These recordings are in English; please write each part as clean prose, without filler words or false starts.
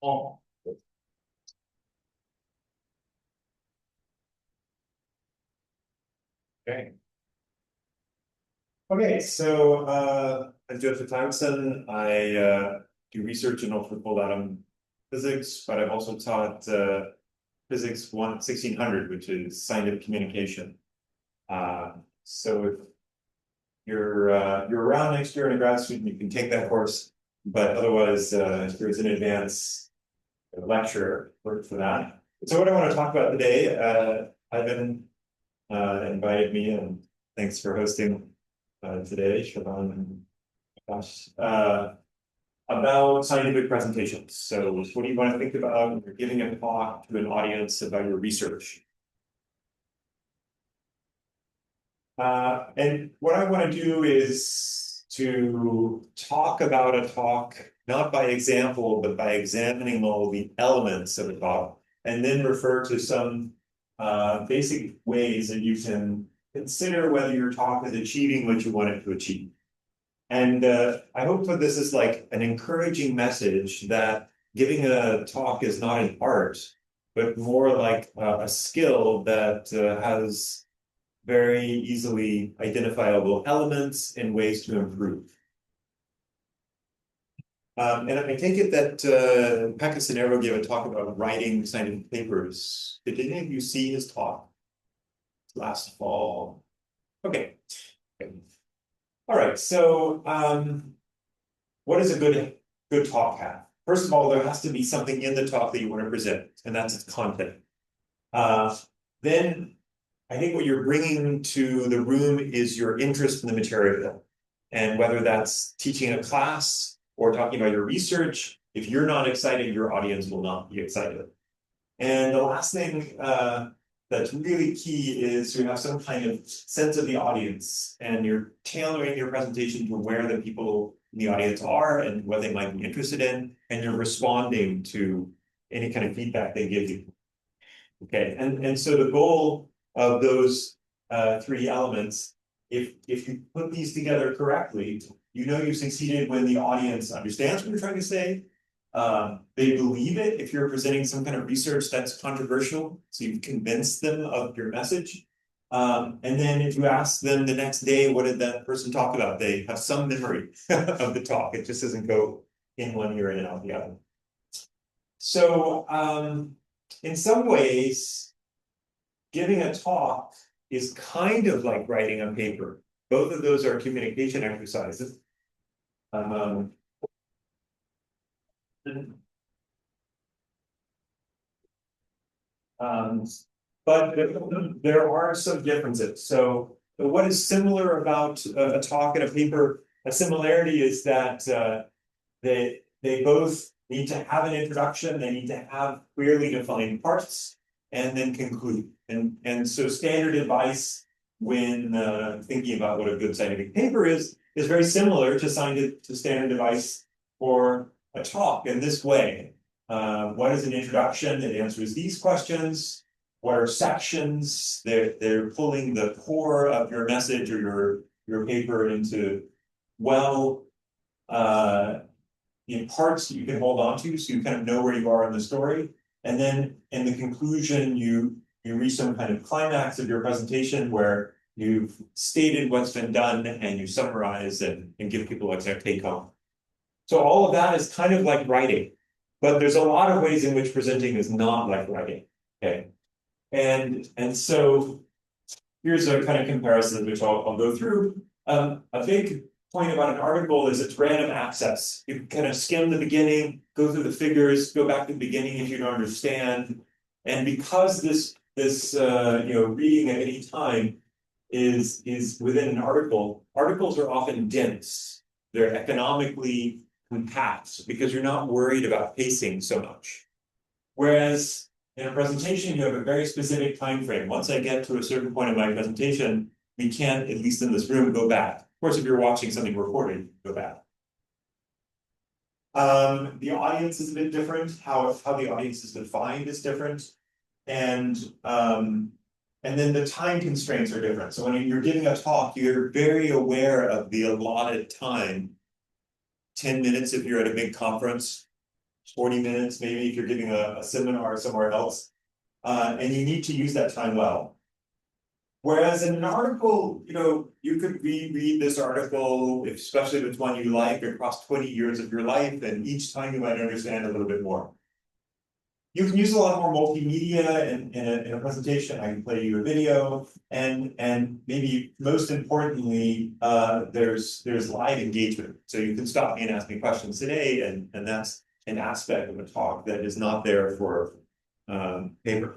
Oh. Okay. Okay, so I'm Joseph Thywissen. I do research in ultra-cold atom physics, but I've also taught physics 1600, which is scientific communication. So if you're around next year in a grad student, you can take that course. But otherwise, there's an advanced lecture for that. So what I want to talk about today, Ivan invited me, and thanks for hosting today, Siobhan and Josh, about scientific presentations. So what do you want to think about when you're giving a talk to an audience about your research? And what I want to do is to talk about a talk, not by example, but by examining all the elements of a talk, and then refer to some basic ways that you can consider whether your talk is achieving what you want it to achieve. And I hope that this is like an encouraging message that giving a talk is not an art, but more like a skill that has very easily identifiable elements and ways to improve. And I take it that Pekka Sinero gave a talk about writing scientific papers. Did any of you see his talk last fall? Okay. All right, so what does a good talk have? First of all, there has to be something in the talk that you want to present, and that's its content. Then I think what you're bringing to the room is your interest in the material. And whether that's teaching a class or talking about your research, if you're not excited, your audience will not be excited. And the last thing that's really key is to have some kind of sense of the audience, and you're tailoring your presentation to where the people in the audience are and what they might be interested in, and you're responding to any kind of feedback they give you. Okay, and so the goal of those three elements, if you put these together correctly, you know you succeeded when the audience understands what you're trying to say. They believe it if you're presenting some kind of research that's controversial, so you've convinced them of your message. And then if you ask them the next day, what did that person talk about? They have some memory of the talk. It just doesn't go in one ear and out the other. So in some ways, giving a talk is kind of like writing a paper. Both of those are communication exercises. But there are some differences. So what is similar about a talk and a paper? A similarity is that they both need to have an introduction. They need to have clearly defined parts, and then conclude. And so standard advice when thinking about what a good scientific paper is very similar to standard advice for a talk in this way. What is an introduction? It answers these questions. What are sections? They're pulling the core of your message or your paper into in parts that you can hold on to, so you kind of know where you are in the story. And then in the conclusion, you reach some kind of climax of your presentation where you've stated what's been done and you summarize and give people what's their take home. So all of that is kind of like writing, but there's a lot of ways in which presenting is not like writing. Okay. And so here's a kind of comparison which I'll go through. A big point about an article is it's random access. You can kind of skim the beginning, go through the figures, go back to the beginning if you don't understand. And because this reading at any time is within an article, articles are often dense. They're economically compact because you're not worried about pacing so much. Whereas in a presentation, you have a very specific time frame. Once I get to a certain point in my presentation, we can't, at least in this room, go back. Of course, if you're watching something recorded, go back. The audience is a bit different. How the audience is defined is different. And then the time constraints are different. So when you're giving a talk, you're very aware of the allotted time. 10 minutes if you're at a big conference, 40 minutes, maybe if you're giving a seminar somewhere else. And you need to use that time well. Whereas in an article, you could reread this article, especially if it's one you like, across 20 years of your life, and each time you might understand a little bit more. You can use a lot more multimedia in a presentation. I can play you a video, and maybe most importantly, there's live engagement. So you can stop me and ask me questions today, and that's an aspect of a talk that is not there for paper.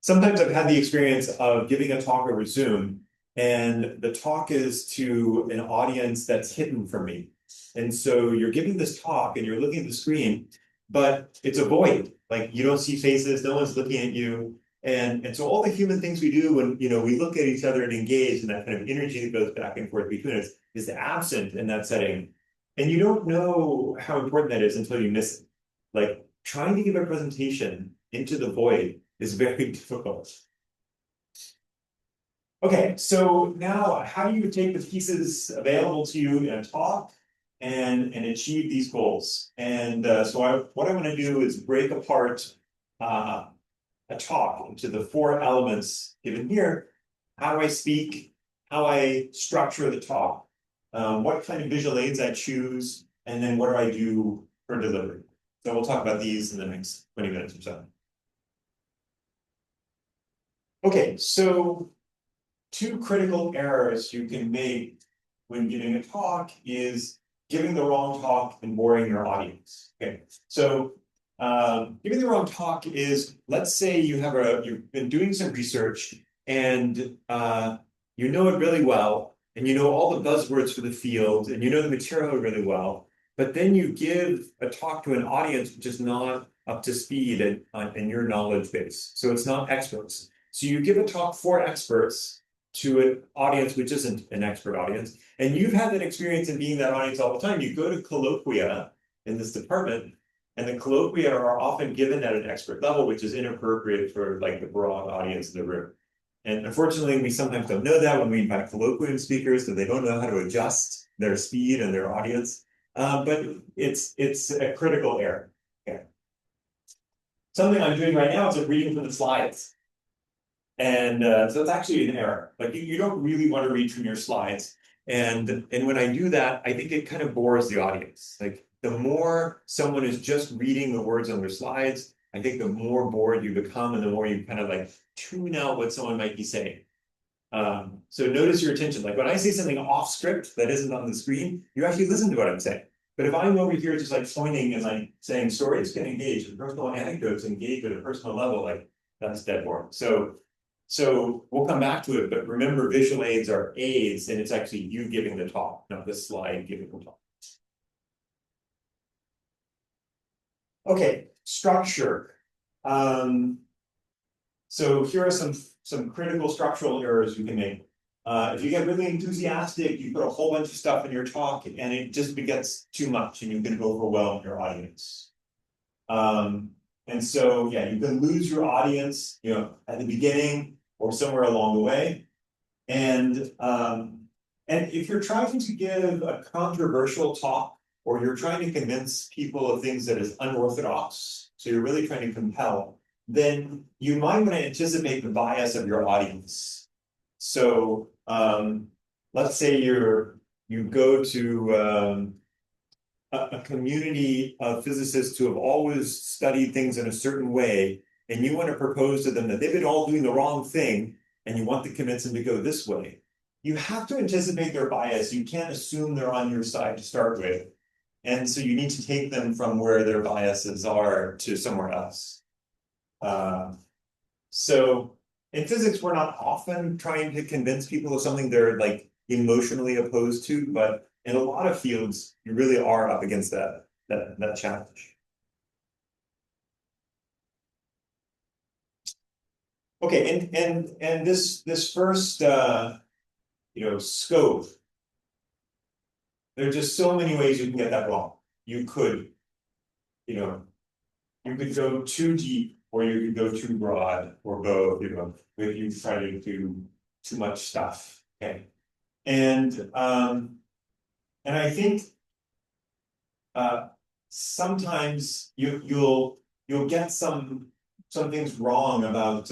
Sometimes I've had the experience of giving a talk over Zoom, and the talk is to an audience that's hidden from me. And so you're giving this talk and you're looking at the screen, but it's a void. Like you don't see faces, no one's looking at you. And so all the human things we do when we look at each other and engage, and that kind of energy that goes back and forth between us is absent in that setting. And you don't know how important that is until you miss it. Like trying to give a presentation into the void is very difficult. Okay, so now how do you take the pieces available to you in a talk and achieve these goals? And what I want to do is break apart a talk into the 4 elements given here. How do I speak? How I structure the talk? What kind of visual aids I choose? And then what do I do for delivery? So we'll talk about these in the next 20 minutes or so. Okay, so 2 critical errors you can make when giving a talk is giving the wrong talk and boring your audience. Okay, so giving the wrong talk is, let's say you've been doing some research and you know it really well, and you know all the buzzwords for the field, and you know the material really well, but then you give a talk to an audience which is not up to speed in your knowledge base. So it's not experts. So you give a talk for experts to an audience which isn't an expert audience, and you've had that experience in being that audience all the time. You go to colloquia in this department, and the colloquia are often given at an expert level, which is inappropriate for like the broad audience in the room. And unfortunately, we sometimes don't know that when we invite colloquium speakers, so they don't know how to adjust their speed and their audience. But it's a critical error. Okay. Something I'm doing right now is I'm reading from the slides. And so it's actually an error. Like you don't really want to read from your slides. And when I do that, I think it kind of bores the audience. Like the more someone is just reading the words on their slides, I think the more bored you become and the more you kind of like tune out what someone might be saying. So notice your attention. Like when I say something off script that isn't on the screen, you actually listen to what I'm saying. But if I'm over here just like pointing and like saying stories, get engaged, and personal anecdotes, engage at a personal level, like that's dead boring. So we'll come back to it, but remember visual aids are aids, and it's actually you giving the talk, not the slide giving the talk. Okay, structure. So here are some critical structural errors you can make. If you get really enthusiastic, you put a whole bunch of stuff in your talk, and it just gets too much, and you can overwhelm your audience. And so, yeah, you can lose your audience, at the beginning or somewhere along the way. And if you're trying to give a controversial talk, or you're trying to convince people of things that is unorthodox, so you're really trying to compel, then you might want to anticipate the bias of your audience. So let's say you go to a community of physicists who have always studied things in a certain way, and you want to propose to them that they've been all doing the wrong thing, and you want to convince them to go this way. You have to anticipate their bias. You can't assume they're on your side to start with. And so you need to take them from where their biases are to somewhere else. So in physics, we're not often trying to convince people of something they're like emotionally opposed to, but in a lot of fields, you really are up against that challenge. Okay, and this first scope, there are just so many ways you can get that wrong. You could go too deep, or you could go too broad, or both, if you try to do too much stuff. Okay. And I think sometimes you'll get some things wrong about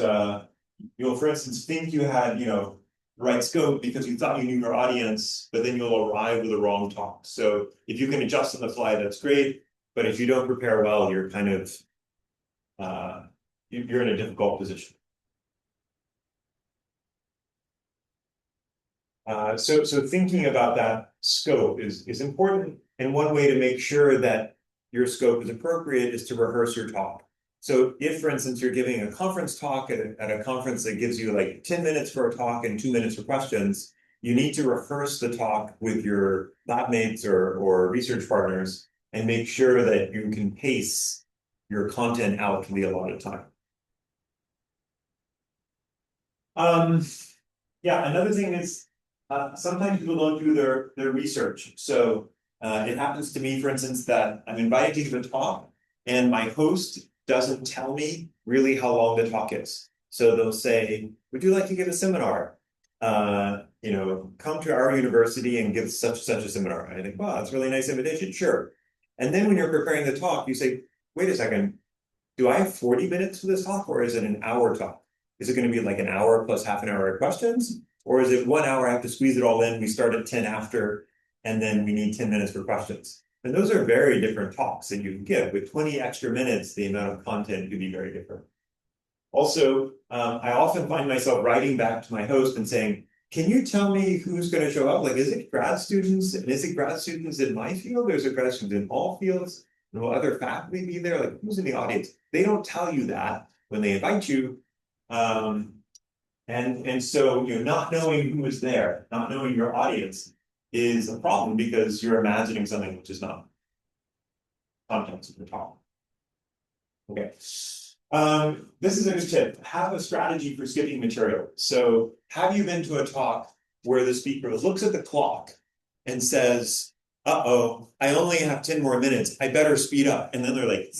you'll, for instance, think you had, the right scope because you thought you knew your audience, but then you'll arrive with the wrong talk. So if you can adjust on the fly, that's great. But if you don't prepare well, you're kind of you're in a difficult position. So thinking about that scope is important. And one way to make sure that your scope is appropriate is to rehearse your talk. So if, for instance, you're giving a conference talk at a conference that gives you like 10 minutes for a talk and 2 minutes for questions, you need to rehearse the talk with your lab mates or research partners and make sure that you can pace your content out to the allotted time. Yeah, another thing is sometimes people don't do their research. So it happens to me, for instance, that I'm invited to give a talk and my host doesn't tell me really how long the talk is. So they'll say, would you like to give a seminar? Come to our university and give such a seminar. And I think, wow, that's a really nice invitation. Sure. And then when you're preparing the talk, you say, wait a second, do I have 40 minutes for this talk or is it an hour talk? Is it going to be like an hour plus half an hour of questions? Or is it 1 hour, I have to squeeze it all in, we start at 10 after, and then we need 10 minutes for questions? And those are very different talks that you can give. With 20 extra minutes, the amount of content could be very different. Also, I often find myself writing back to my host and saying, can you tell me who's going to show up? Like, is it grad students? And is it grad students in my field? Or is it grad students in all fields? And will other faculty be there? Like, who's in the audience? They don't tell you that when they invite you. And so, not knowing who is there, not knowing your audience is a problem because you're imagining something which is not contents of the talk. Okay. This is a good tip. Have a strategy for skipping material. So have you been to a talk where the speaker looks at the clock and says, uh-oh, I only have 10 more minutes. I better speed up. And then they're like,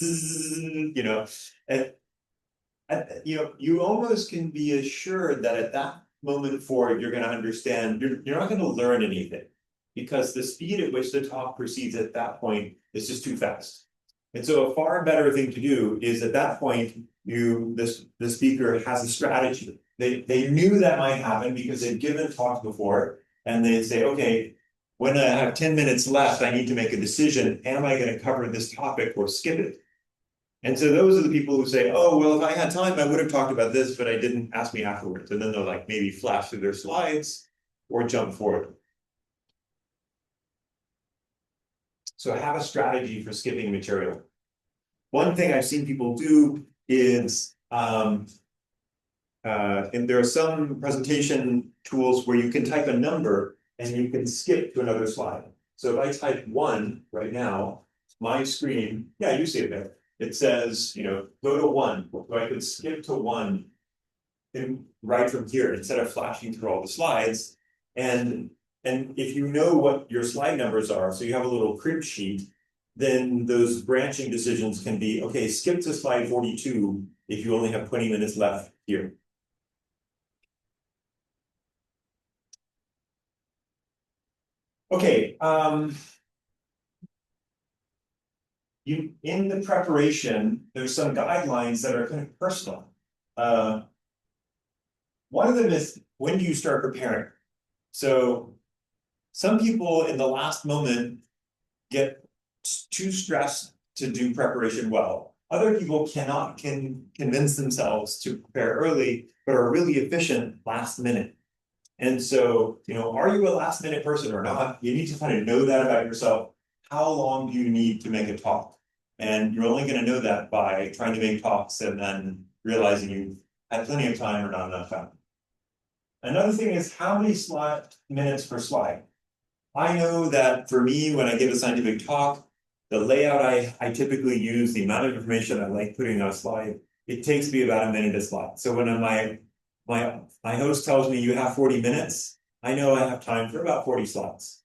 and you almost can be assured that at that moment forward, you're going to understand, you're not going to learn anything because the speed at which the talk proceeds at that point is just too fast. And so a far better thing to do is at that point, the speaker has a strategy. They knew that might happen because they've given talks before, and they say, okay, when I have 10 minutes left, I need to make a decision. Am I going to cover this topic or skip it? And so those are the people who say, oh, well, if I had time, I would have talked about this, but I didn't, ask me afterwards. And then they'll like maybe flash through their slides or jump forward. So have a strategy for skipping material. One thing I've seen people do is, and there are some presentation tools where you can type a number and you can skip to another slide. So if I type 1 right now, my screen, yeah, you see it there. It says, go to 1. So I could skip to 1 right from here instead of flashing through all the slides. And if you know what your slide numbers are, so you have a little crib sheet, then those branching decisions can be, okay, skip to slide 42 if you only have 20 minutes left here. Okay, in the preparation, there's some guidelines that are kind of personal. One of them is, when do you start preparing? So some people in the last moment get too stressed to do preparation well. Other people can convince themselves to prepare early, but are really efficient last minute. And so, are you a last minute person or not? You need to kind of know that about yourself. How long do you need to make a talk? And you're only going to know that by trying to make talks and then realizing you've had plenty of time or not enough time. Another thing is, how many minutes per slide? I know that for me, when I give a scientific talk, the layout I typically use, the amount of information I like putting on a slide, it takes me about a minute a slide. So when my host tells me you have 40 minutes, I know I have time for about 40 slides.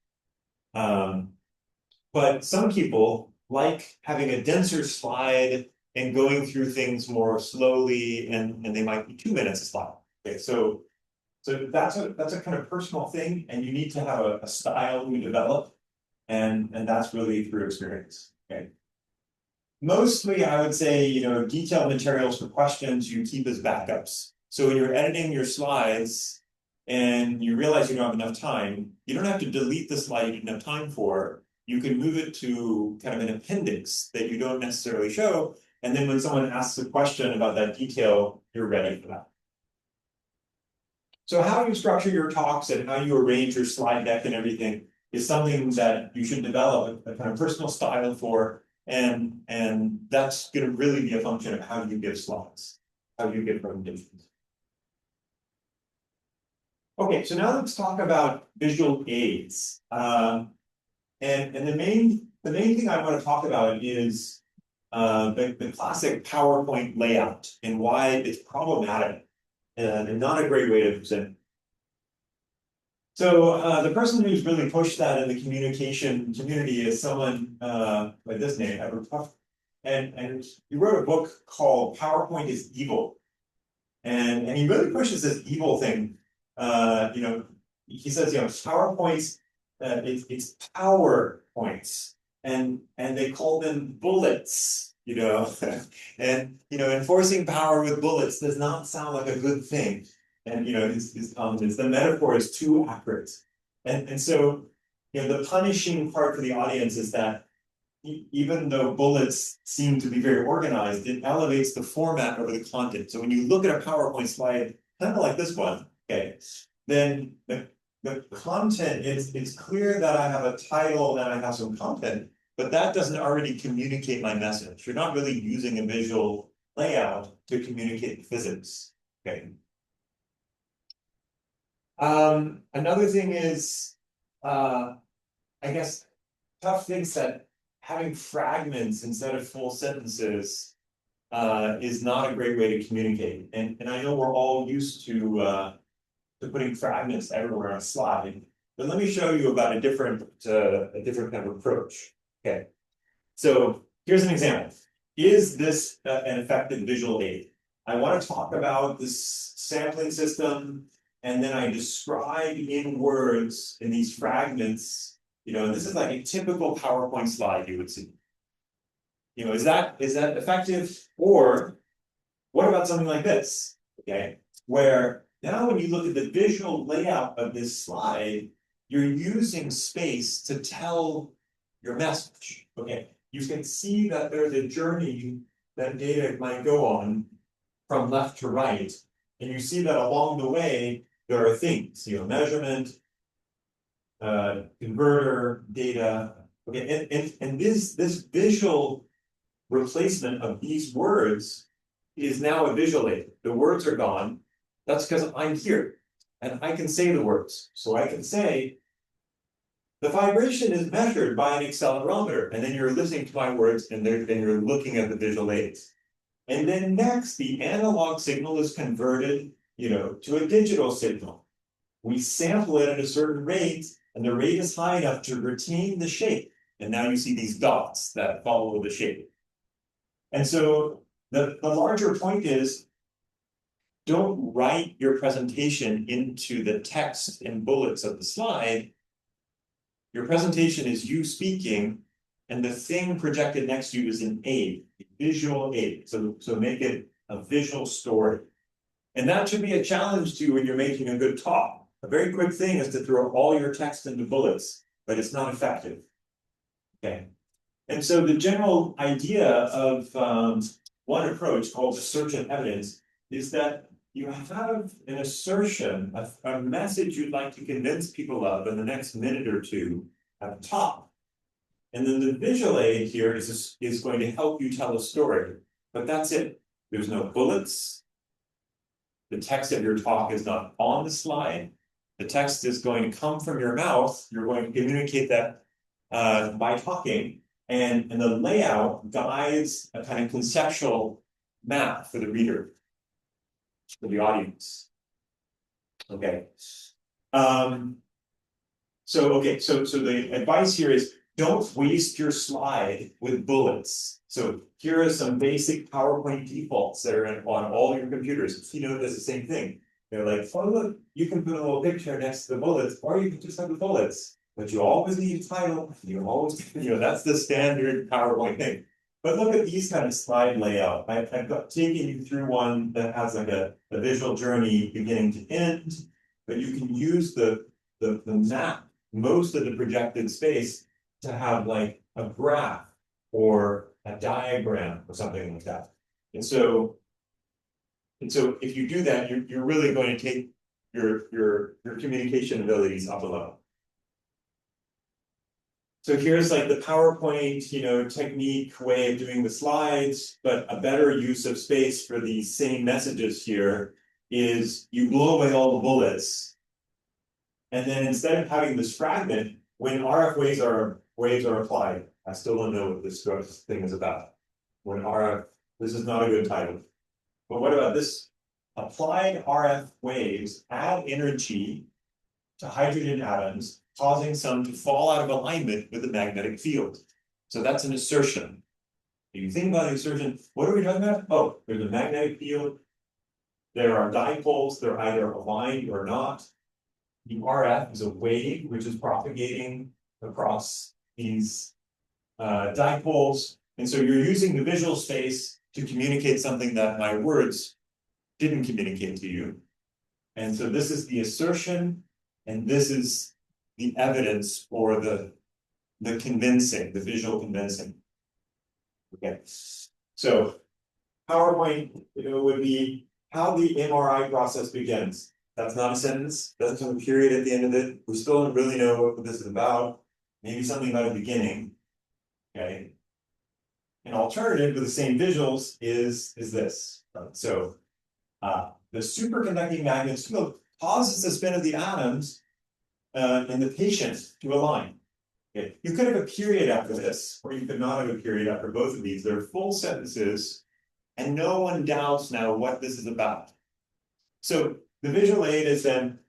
But some people like having a denser slide and going through things more slowly, and they might be 2 minutes a slide. Okay, so that's a kind of personal thing, and you need to have a style you develop, and that's really through experience. Okay. Mostly, I would say, detailed materials for questions you keep as backups. So when you're editing your slides and you realize you don't have enough time, you don't have to delete the slide you didn't have time for. You can move it to kind of an appendix that you don't necessarily show. And then when someone asks a question about that detail, you're ready for that. So how you structure your talks and how you arrange your slide deck and everything is something that you should develop a kind of personal style for. And that's going to really be a function of how you give slides, how you give presentations. Okay, so now let's talk about visual aids. And the main thing I want to talk about is the classic PowerPoint layout and why it's problematic and not a great way to present. So the person who's really pushed that in the communication community is someone by this name, Prof. And he wrote a book called PowerPoint is Evil. And he really pushes this evil thing. He says, PowerPoints, it's power points. And they call them bullets, and enforcing power with bullets does not sound like a good thing. And the metaphor is too accurate. And so the punishing part for the audience is that even though bullets seem to be very organized, it elevates the format over the content. So when you look at a PowerPoint slide, kind of like this one, okay, then the content it's clear that I have a title and I have some content, but that doesn't already communicate my message. You're not really using a visual layout to communicate physics. Okay. Another thing is, I guess, Tough thinks that having fragments instead of full sentences is not a great way to communicate. And I know we're all used to putting fragments everywhere on a slide, but let me show you about a different kind of approach. Okay, so here's an example. Is this an effective visual aid? I want to talk about this sampling system, and then I describe in words in these fragments. This is like a typical PowerPoint slide you would see. Is that effective? Or what about something like this? Okay, where now when you look at the visual layout of this slide, you're using space to tell your message. Okay, you can see that there's a journey that data might go on from left to right, and you see that along the way there are things, measurement, converter, data. Okay, and this visual replacement of these words is now a visual aid. The words are gone. That's because I'm here and I can say the words. So I can say, the vibration is measured by an accelerometer. And then you're listening to my words and then you're looking at the visual aids. And then next, the analog signal is converted, to a digital signal. We sample it at a certain rate, and the rate is high enough to retain the shape. And now you see these dots that follow the shape. And so the larger point is, don't write your presentation into the text and bullets of the slide. Your presentation is you speaking, and the thing projected next to you is an aid, a visual aid. So make it a visual story. And that should be a challenge to you when you're making a good talk. A very quick thing is to throw all your text into bullets, but it's not effective. Okay. And so the general idea of one approach called assertion evidence is that you have an assertion, a message you'd like to convince people of in the next minute or two at the top. And then the visual aid here is going to help you tell a story. But that's it. There's no bullets. The text of your talk is not on the slide. The text is going to come from your mouth. You're going to communicate that by talking. And the layout guides a kind of conceptual map for the reader, for the audience. Okay. So the advice here is don't waste your slide with bullets. So here are some basic PowerPoint defaults that are on all your computers. Keynote does the same thing. They're like, oh, look, you can put a little picture next to the bullets, or you can just have the bullets. But you always need a title. You always, that's the standard PowerPoint thing. But look at these kind of slide layout. I've got taken you through one that has like a visual journey beginning to end, but you can use the map, most of the projected space, to have like a graph or a diagram or something like that. And so if you do that, you're really going to take your communication abilities up a level. So here's like the PowerPoint, technique way of doing the slides, but a better use of space for these same messages here is you blow away all the bullets. And then instead of having this fragment, when RF waves are applied, I still don't know what this thing is about. When RF, this is not a good title. But what about this? Applied RF waves add energy to hydrogen atoms, causing some to fall out of alignment with the magnetic field. So that's an assertion. If you think about the assertion, what are we talking about? Oh, there's a magnetic field. There are dipoles, they're either aligned or not. The RF is a wave which is propagating across these dipoles. And so you're using the visual space to communicate something that my words didn't communicate to you. And so this is the assertion, and this is the evidence or the convincing, the visual convincing. Okay, so PowerPoint would be how the MRI process begins. That's not a sentence, doesn't have a period at the end of it. We still don't really know what this is about. Maybe something about a beginning. Okay. An alternative with the same visuals is this. So the superconducting magnet field causes the spin of the atoms in the patient to align. Okay. You could have a period after this, or you could not have a period after both of these. They're full sentences, and no one doubts now what this is about. So the visual aid is then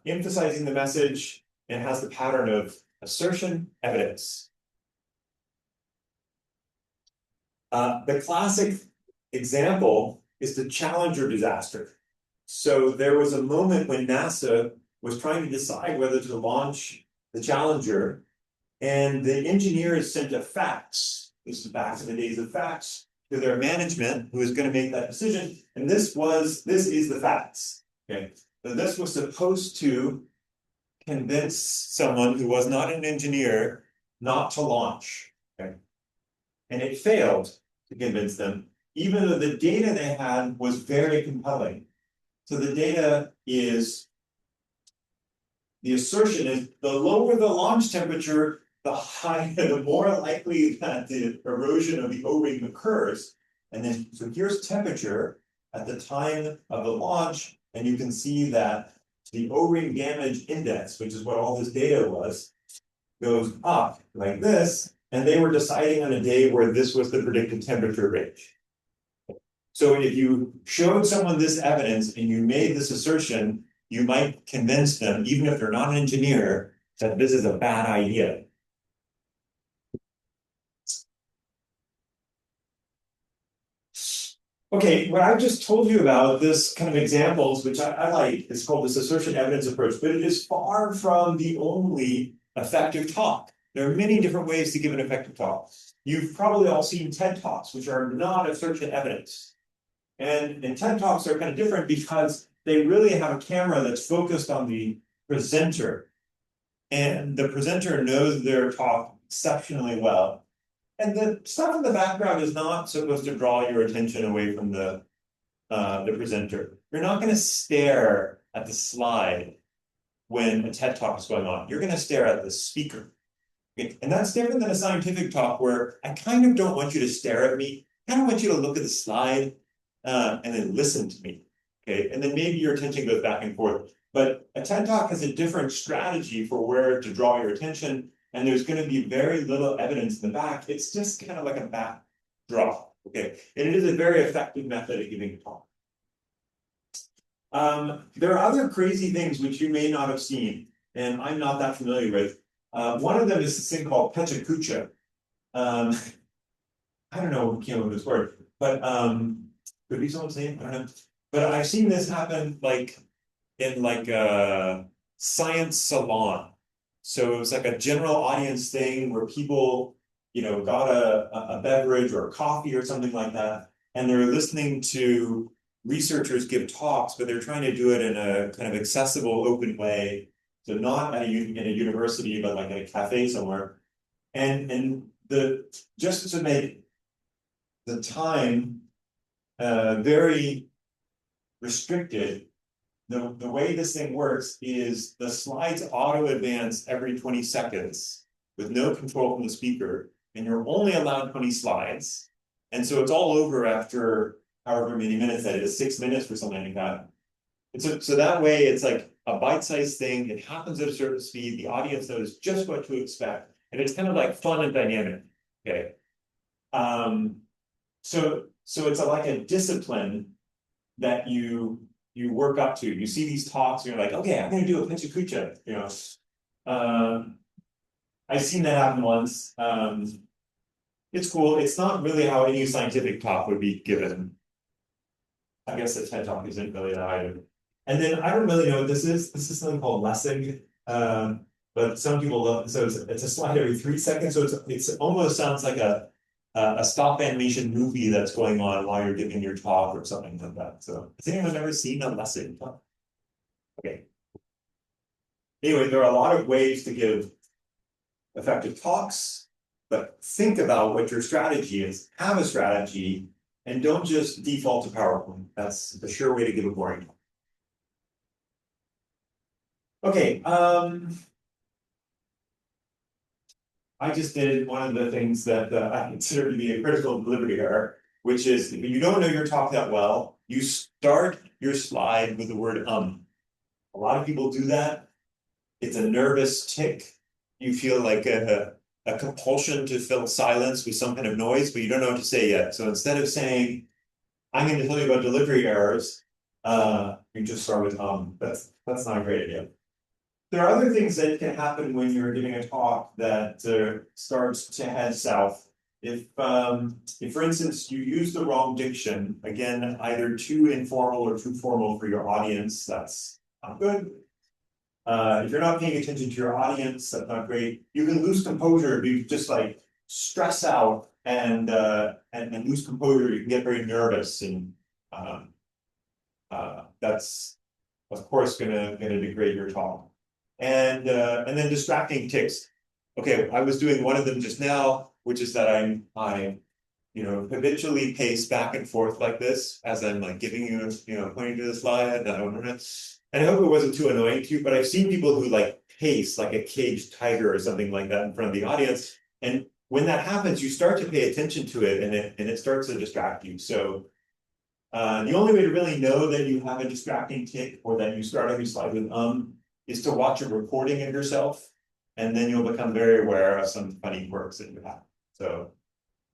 emphasizing the message and has the pattern of assertion, evidence. The classic example is the Challenger disaster. So there was a moment when NASA was trying to decide whether to launch the Challenger, and the engineers sent a fax. This is back in the days of fax, to their management, who was going to make that decision. And this is the fax. Okay, so this was supposed to convince someone who was not an engineer not to launch. Okay, and it failed to convince them, even though the data they had was very compelling. So the data is, the assertion is, the lower the launch temperature, the higher, the more likely that the erosion of the O-ring occurs. And then, so here's temperature at the time of the launch, and you can see that the O-ring damage index, which is what all this data was, goes up like this, and they were deciding on a day where this was the predicted temperature range. So if you showed someone this evidence and you made this assertion, you might convince them, even if they're not an engineer, that this is a bad idea. Okay, what I've just told you about, this kind of examples, which I like, is called this assertion evidence approach, but it is far from the only effective talk. There are many different ways to give an effective talk. You've probably all seen TED Talks, which are not assertion evidence. And TED Talks are kind of different because they really have a camera that's focused on the presenter. And the presenter knows their talk exceptionally well. And the stuff in the background is not supposed to draw your attention away from the presenter. You're not going to stare at the slide when a TED Talk is going on. You're going to stare at the speaker. Okay? And that's different than a scientific talk where I kind of don't want you to stare at me. I kind of want you to look at the slide and then listen to me. Okay, and then maybe your attention goes back and forth. But a TED Talk has a different strategy for where to draw your attention, and there's going to be very little evidence in the back. It's just kind of like a backdrop. Okay, and it is a very effective method of giving a talk. There are other crazy things which you may not have seen, and I'm not that familiar with. One of them is this thing called pechakucha. I don't know who came up with this word, but could be someone's name. I don't know. But I've seen this happen like in like a science salon. So it was like a general audience thing where people, got a beverage or a coffee or something like that, and they're listening to researchers give talks, but they're trying to do it in a kind of accessible, open way. So not in a university, but like at a cafe somewhere. And just to make the time very restricted, the way this thing works is the slides auto advance every 20 seconds with no control from the speaker, and you're only allowed 20 slides. And so it's all over after however many minutes that is, 6 minutes or something like that. And so that way it's like a bite-sized thing. It happens at a certain speed. The audience knows just what to expect. And it's kind of like fun and dynamic. Okay. So it's like a discipline that you work up to. You see these talks, and you're like, okay, I'm gonna do a pinch of kucha, I've seen that happen once. It's cool. It's not really how any scientific talk would be given. I guess the TED Talk isn't really that either. And then I don't really know what this is. This is something called lessing. But some people love it. So it's a slide every 3 seconds. So it's almost sounds like a stop animation movie that's going on while you're giving your talk or something like that. So has anyone ever seen a lesson talk? Okay. Anyway, there are a lot of ways to give effective talks, but think about what your strategy is. Have a strategy, and don't just default to PowerPoint. That's the sure way to give a boring talk. Okay, I just did one of the things that I consider to be a critical delivery error, which is if you don't know your talk that well, you start your slide with the word A lot of people do that. It's a nervous tick. You feel like a compulsion to fill silence with some kind of noise, but you don't know what to say yet. So instead of saying, I'm going to tell you about delivery errors, you just start with That's not a great idea. There are other things that can happen when you're giving a talk that starts to head south. If, for instance, you use the wrong diction, again, either too informal or too formal for your audience, that's not good. If you're not paying attention to your audience, that's not great. You can lose composure if you just like stress out and lose composure. You can get very nervous, and that's of course gonna degrade your talk. And then distracting ticks. Okay, I was doing one of them just now, which is that I habitually pace back and forth like this as I'm like giving you, pointing to the slide. And I hope it wasn't too annoying to you, but I've seen people who like pace like a caged tiger or something like that in front of the audience. And when that happens, you start to pay attention to it, and it starts to distract you. So the only way to really know that you have a distracting tick or that you start every slide with is to watch a recording of yourself, and then you'll become very aware of some funny quirks that you have. So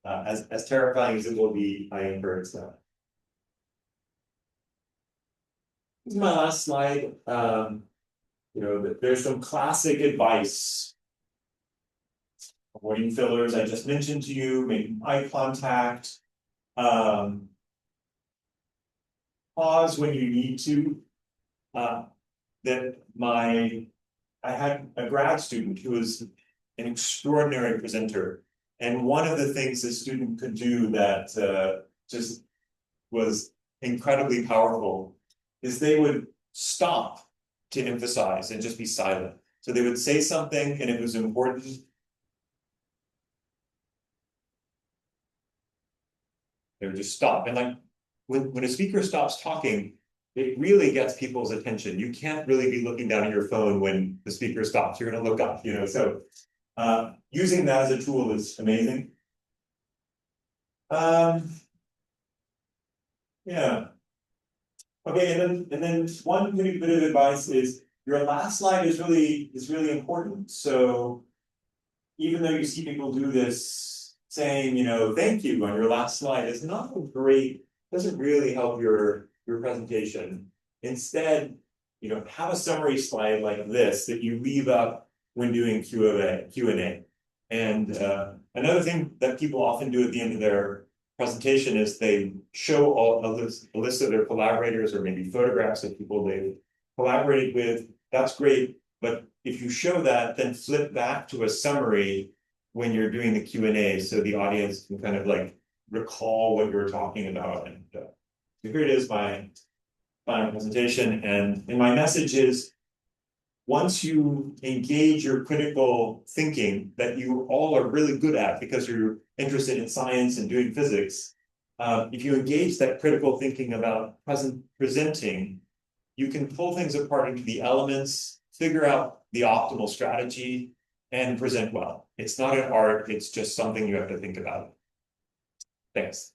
as terrifying as it will be, I encourage that. This is my last slide. There's some classic advice. Avoiding fillers, I just mentioned to you, making eye contact. Pause when you need to. I had a grad student who was an extraordinary presenter. And one of the things this student could do that just was incredibly powerful is they would stop to emphasize and just be silent. So they would say something and it was important. They would just stop. And like when a speaker stops talking, it really gets people's attention. You can't really be looking down at your phone when the speaker stops. You're going to look up, So using that as a tool is amazing. Yeah. Okay, and then one bit of advice is your last slide is really important. So even though you see people do this saying, thank you on your last slide, it's not great, doesn't really help your presentation. Instead, have a summary slide like this that you leave up when doing Q&A. And another thing that people often do at the end of their presentation is they show a list of their collaborators or maybe photographs of people they've collaborated with. That's great, but if you show that, then flip back to a summary when you're doing the Q&A, so the audience can kind of like recall what you were talking about. And so here it is, my final presentation. And in my message is, once you engage your critical thinking that you all are really good at because you're interested in science and doing physics, if you engage that critical thinking about presenting, you can pull things apart into the elements, figure out the optimal strategy, and present well. It's not an art, it's just something you have to think about. Thanks.